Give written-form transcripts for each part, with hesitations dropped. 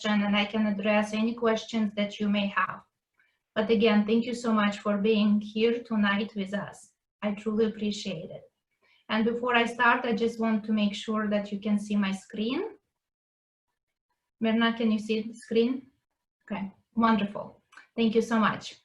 and I can address any questions that you may have. But again, thank you so much for being here tonight with us. I truly appreciate it. And before I start, I just want to make sure that you can see my screen. Mirna, can you see the screen? Okay, wonderful. Thank you so much.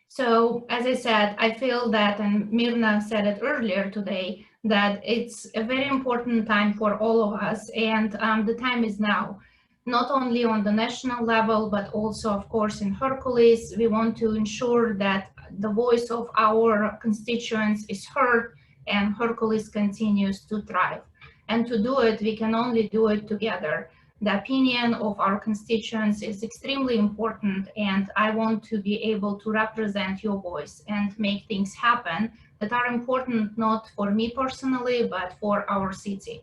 So as I said, I feel that, and Mirna said it earlier today, that it's a very important time for all of us, and the time is now. Not only on the national level, but also, of course, in Hercules, we want to ensure that the voice of our constituents is heard and Hercules continues to thrive. And to do it, we can only do it together. The opinion of our constituents is extremely important, and I want to be able to represent your voice and make things happen that are important not for me personally, but for our city.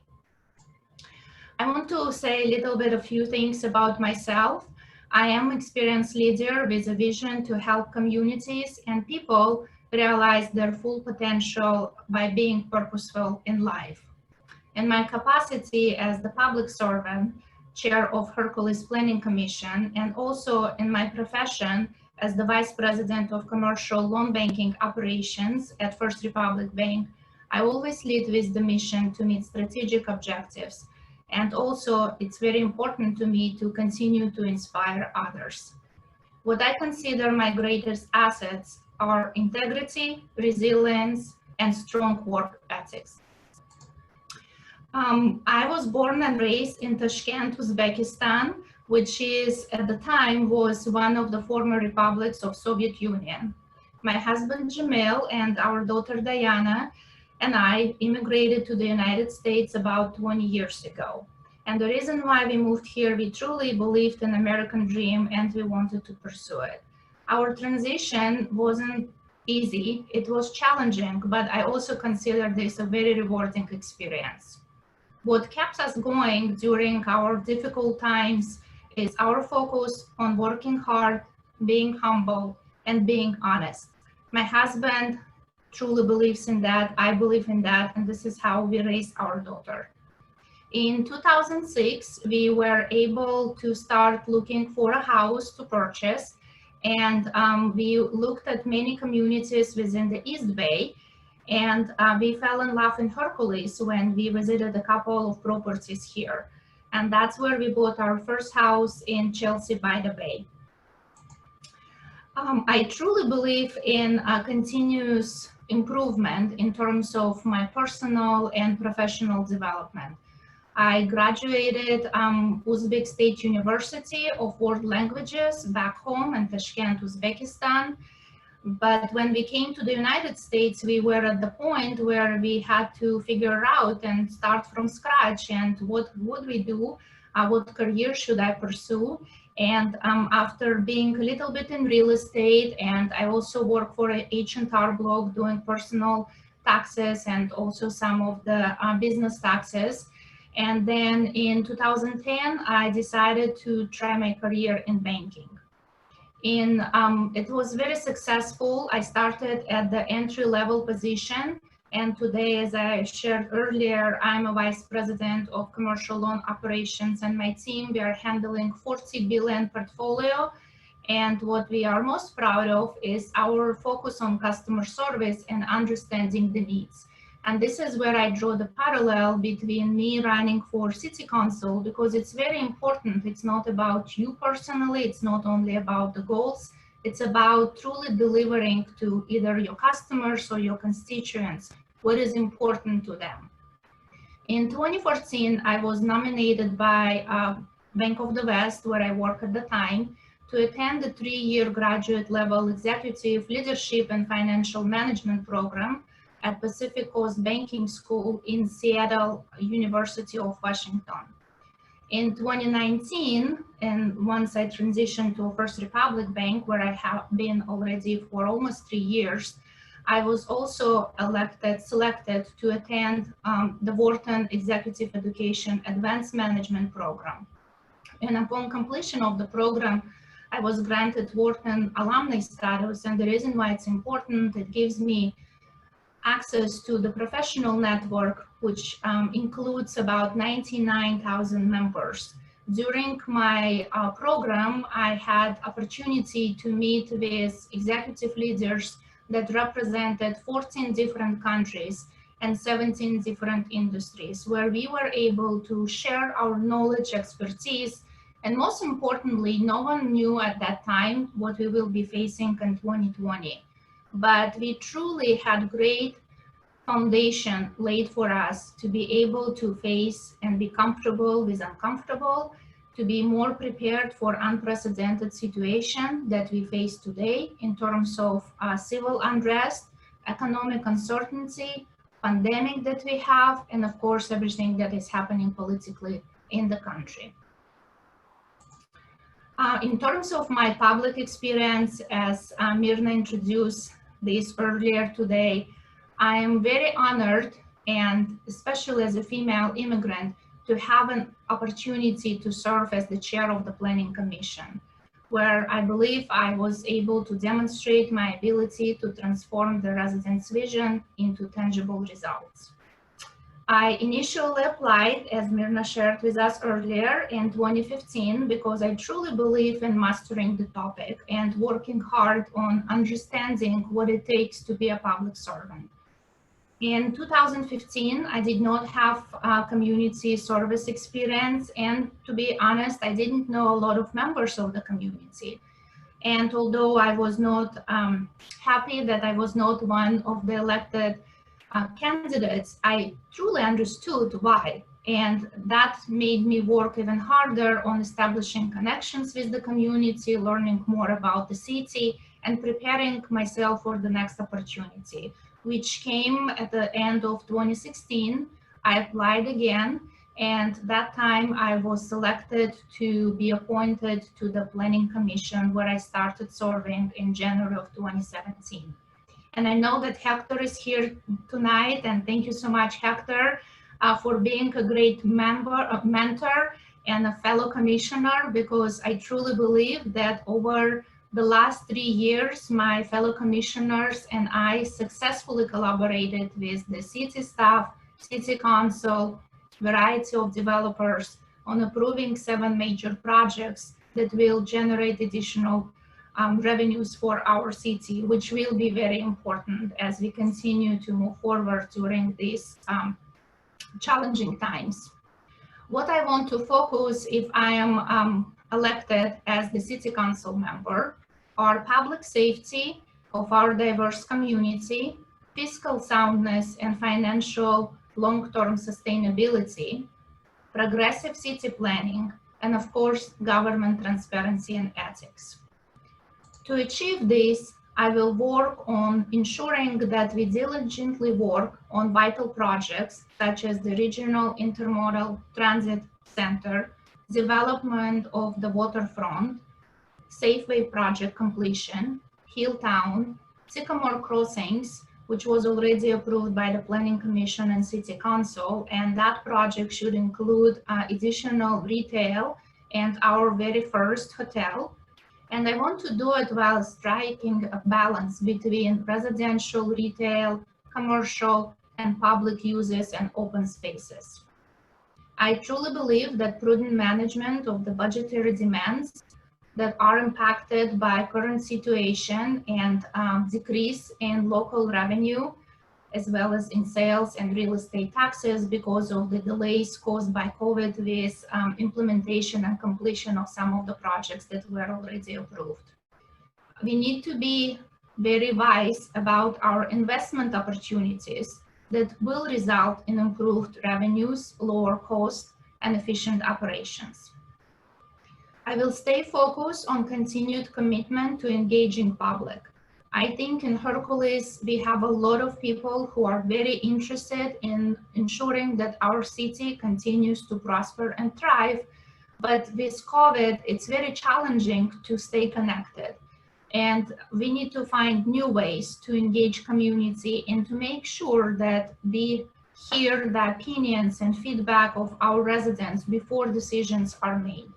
I want to say a little bit, a few things about myself. I am an experienced leader with a vision to help communities and people realize their full potential by being purposeful in life. In my capacity as the public servant, chair of Hercules Planning Commission, and also in my profession as the vice president of commercial loan banking operations at First Republic Bank, I always lead with the mission to meet strategic objectives. And also, it's very important to me to continue to inspire others. What I consider my greatest assets are integrity, resilience, and strong work ethics. I was born and raised in Tashkent, Uzbekistan, which is at the time was one of the former republics of Soviet Union. My husband Jamil and our daughter Diana and I immigrated to the United States about 20 years ago. And the reason why we moved here, we truly believed in American dream and we wanted to pursue it. Our transition wasn't easy, it was challenging, but I also consider this a very rewarding experience. What kept us going during our difficult times is our focus on working hard, being humble, and being honest. My husband truly believes in that, I believe in that, and this is how we raised our daughter. In 2006, we were able to start looking for a house to purchase, and we looked at many communities within the East Bay, and we fell in love in Hercules when we visited a couple of properties here. And that's where we bought our first house in Chelsea by the Bay. I truly believe in continuous improvement in terms of my personal and professional development. I graduated Uzbek State University of World Languages back home in Tashkent, Uzbekistan. But when we came to the United States, we were at the point where we had to figure out and start from scratch and what would we do, what career should I pursue. And after being a little bit in real estate, and I also work for an H&R blog doing personal taxes and also some of the business taxes. And then in 2010, I decided to try my career in banking. It was very successful. I started at the entry-level position, and today, as I shared earlier, I'm a vice president of commercial loan operations, and my team, we are handling 40 billion portfolio. And what we are most proud of is our focus on customer service and understanding the needs. And this is where I draw the parallel between me running for City Council, because it's very important. It's not about you personally. It's not only about the goals. It's about truly delivering to either your customers or your constituents what is important to them. In 2014, I was nominated by Bank of the West, where I worked at the time, to attend the 3-year graduate level executive leadership and financial management program at Pacific Coast Banking School in Seattle, University of Washington. In 2019, and once I transitioned to First Republic Bank, where I have been already for almost 3 years, I was also selected to attend the Wharton Executive Education Advanced Management Program. And upon completion of the program, I was granted Wharton alumni status, and the reason why it's important, it gives me access to the professional network, which includes about 99,000 members. During my program, I had opportunity to meet with executive leaders that represented 14 different countries and 17 different industries, where we were able to share our knowledge, expertise, and most importantly, no one knew at that time what we will be facing in 2020. But we truly had great foundation laid for us to be able to face and be comfortable with uncomfortable, to be more prepared for unprecedented situation that we face today in terms of civil unrest, economic uncertainty, pandemic that we have, and of course, everything that is happening politically in the country. In terms of my public experience, as Mirna introduced this earlier today, I am very honored, and especially as a female immigrant, to have an opportunity to serve as the chair of the Planning Commission, where I believe I was able to demonstrate my ability to transform the residents' vision into tangible results. I initially applied, as Mirna shared with us earlier, in 2015 because I truly believe in mastering the topic and working hard on understanding what it takes to be a public servant. In 2015, I did not have community service experience, and to be honest, I didn't know a lot of members of the community. And although I was not happy that I was not one of the elected candidates, I truly understood why. And that made me work even harder on establishing connections with the community, learning more about the city, and preparing myself for the next opportunity, which came at the end of 2016. I applied again, and that time I was selected to be appointed to the Planning Commission, where I started serving in January of 2017. And I know that Hector is here tonight, and thank you so much, Hector, for being a great mentor and a fellow commissioner, because I truly believe that over the last 3 years, my fellow commissioners and I successfully collaborated with the city staff, city council, variety of developers on approving 7 major projects that will generate additional revenues for our city, which will be very important as we continue to move forward during these challenging times. What I want to focus, if I am elected as the city council member, are public safety of our diverse community, fiscal soundness and financial long-term sustainability, progressive city planning, and of course, government transparency and ethics. To achieve this, I will work on ensuring that we diligently work on vital projects such as the Regional Intermodal Transit Center, development of the waterfront, Safeway project completion, Hilltown, Sycamore Crossings, which was already approved by the Planning Commission and City Council, and that project should include additional retail and our very first hotel. And I want to do it while striking a balance between residential, retail, commercial, and public uses and open spaces. I truly believe that prudent management of the budgetary demands that are impacted by current situation and decrease in local revenue, as well as in sales and real estate taxes because of the delays caused by COVID with implementation and completion of some of the projects that were already approved. We need to be very wise about our investment opportunities that will result in improved revenues, lower costs, and efficient operations. I will stay focused on continued commitment to engaging public. I think in Hercules, we have a lot of people who are very interested in ensuring that our city continues to prosper and thrive. But with COVID, it's very challenging to stay connected. And we need to find new ways to engage community and to make sure that we hear the opinions and feedback of our residents before decisions are made.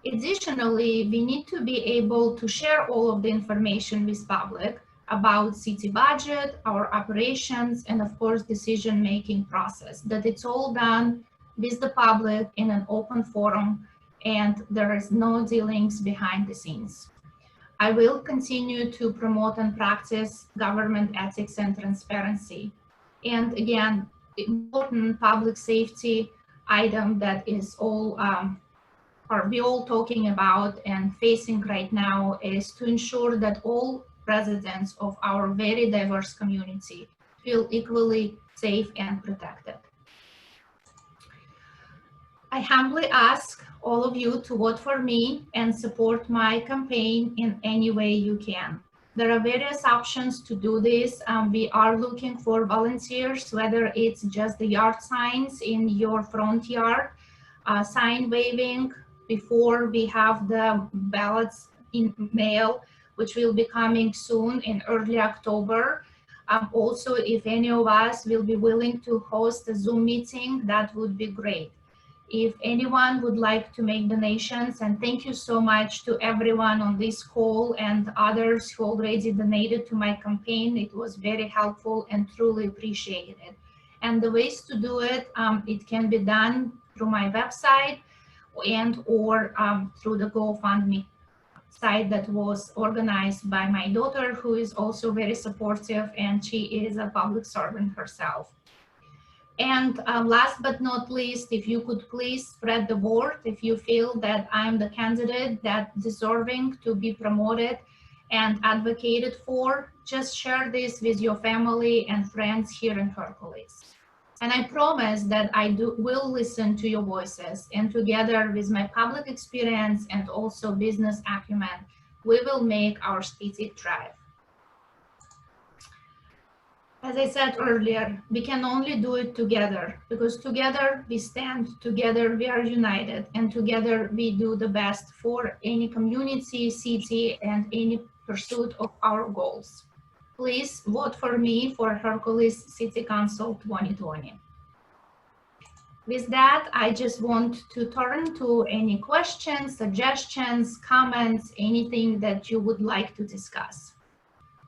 Additionally, we need to be able to share all of the information with public about city budget, our operations, and of course, decision-making process, that it's all done with the public in an open forum, and there is no dealings behind the scenes. I will continue to promote and practice government ethics and transparency. And again, important public safety item that is all are we all talking about and facing right now is to ensure that all residents of our very diverse community feel equally safe and protected. I humbly ask all of you to vote for me and support my campaign in any way you can. There are various options to do this. We are looking for volunteers, whether it's just the yard signs in your front yard, sign waving before we have the ballots in mail, which will be coming soon in early October. Also, if any of us will be willing to host a Zoom meeting, that would be great. If anyone would like to make donations, and thank you so much to everyone on this call and others who already donated to my campaign. It was very helpful and truly appreciated. And the ways to do it, it can be done through my website and or through the GoFundMe site that was organized by my daughter, who is also very supportive, and she is a public servant herself. And last but not least, if you could please spread the word, if you feel that I'm the candidate that deserving to be promoted and advocated for, just share this with your family and friends here in Hercules. And I promise that I will listen to your voices, and together with my public experience and also business acumen, we will make our city thrive. As I said earlier, we can only do it together, because together we stand, together we are united, and together we do the best for any community, city, and any pursuit of our goals. Please vote for me for Hercules City Council 2020. With that, I just want to turn to any questions, suggestions, comments, anything that you would like to discuss.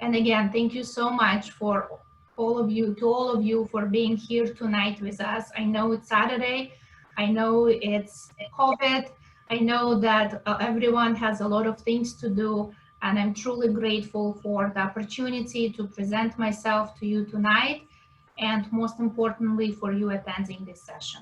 And again, thank you so much for all of you for being here tonight with us. I know it's Saturday. I know it's COVID. I know that everyone has a lot of things to do, and I'm truly grateful for the opportunity to present myself to you tonight, and most importantly, for you attending this session.